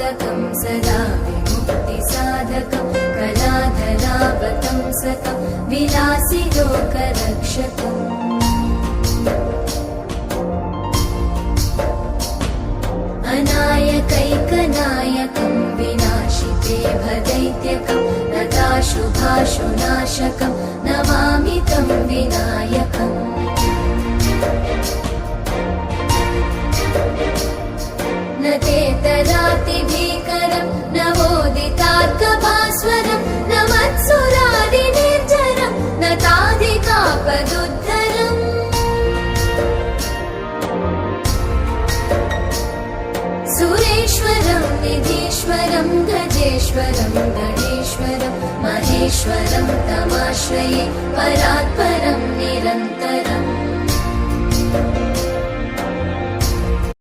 मोदकं सदा विमुक्तिसाधकं कलाधरावतंसकं विलासि लोकरक्षकम् अनायकैकनायकं विनाशिते भदैत्यकं नताशुभाशुनाशकं नमामि तं विनायकम् न तेतरातिभीकरं नवोदितार्कभास्वरं न मत्सुरादिनिर्झरं न ताधिकापदुद्धरम् सुरेश्वरं निधीश्वरं गजेश्वरं गणेश्वरं महेश्वरं तमाश्रये परात्परं निरन्तरम्